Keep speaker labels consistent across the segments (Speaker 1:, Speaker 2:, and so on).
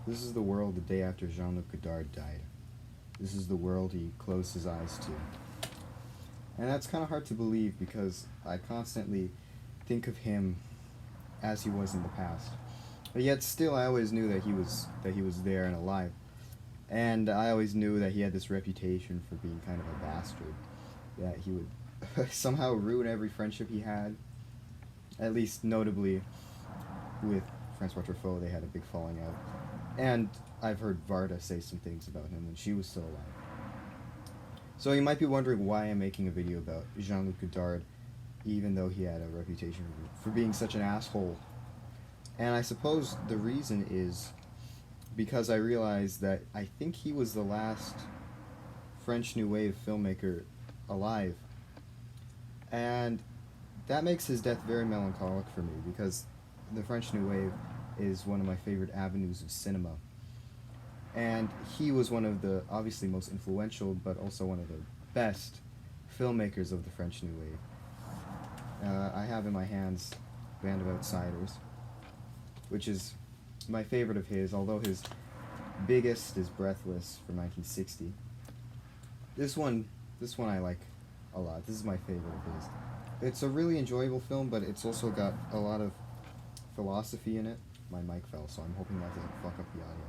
Speaker 1: This is the world the day after Jean-Luc Godard died. This is the world he closed his eyes to. And that's kind of hard to believe because I constantly think of him as he was in the past. But yet still I always knew that he was there and alive. And I always knew that he had this reputation for being kind of a bastard. That he would somehow ruin every friendship he had. At least notably with Francois Truffaut, they had a big falling out. And I've heard Varda say some things about him when she was still alive. So you might be wondering why I'm making a video about Jean-Luc Godard, even though he had a reputation for being such an asshole. And I suppose the reason is because I realized that I think he was the last French New Wave filmmaker alive. And that makes his death very melancholic for me because the French New Wave is one of my favorite avenues of cinema. And he was one of the obviously most influential, but also one of the best filmmakers of the French New Wave. I have in my hands Band of Outsiders, which is my favorite of his, although his biggest is Breathless from 1960. This one I like a lot. This is my favorite of his. It's a really enjoyable film, but it's also got a lot of philosophy in it. My mic fell, so I'm hoping that doesn't fuck up the audio.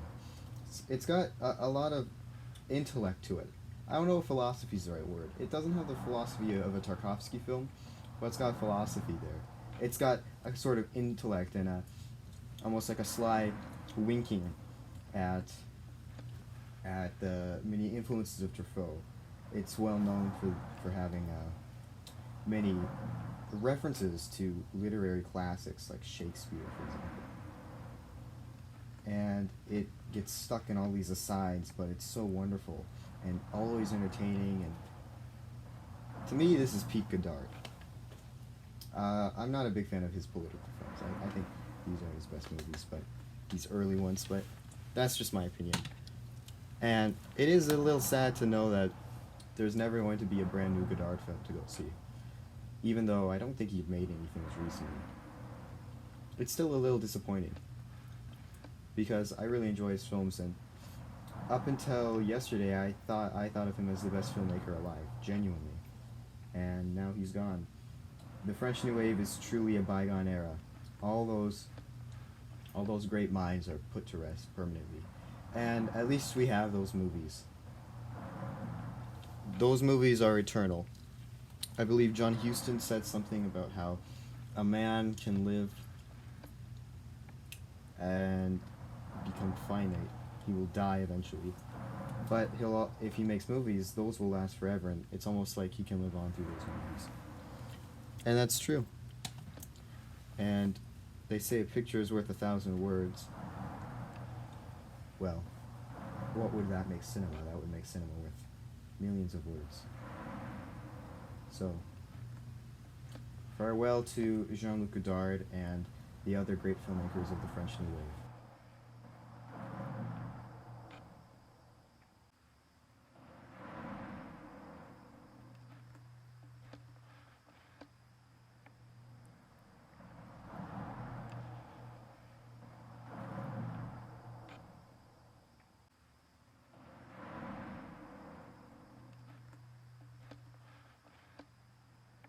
Speaker 1: It's got a lot of intellect to it. I don't know if philosophy is the right word. It doesn't have the philosophy of a Tarkovsky film, but it's got philosophy there. It's got a sort of intellect and almost like a sly winking at the many influences of Truffaut. It's well known for having many references to literary classics like Shakespeare, for example. And it gets stuck in all these asides, but it's so wonderful and always entertaining. And to me, this is peak Godard. I'm not a big fan of his political films. I think these are his best movies, but these early ones. But that's just my opinion. And it is a little sad to know that there's never going to be a brand new Godard film to go see, even though I don't think he'd made anything as recently. It's still a little disappointing because I really enjoy his films, and up until yesterday I thought of him as the best filmmaker alive, genuinely. And now he's gone. The French New Wave is truly a bygone era. All those great minds are put to rest permanently. And at least we have those movies. Those movies are eternal. I believe John Huston said something about how a man can live and become finite. He will die eventually. But if he makes movies, those will last forever, and it's almost like he can live on through those movies. And that's true. And they say a picture is worth 1,000 words. Well, what would that make cinema? That would make cinema worth millions of words. So, farewell to Jean-Luc Godard and the other great filmmakers of the French New Wave.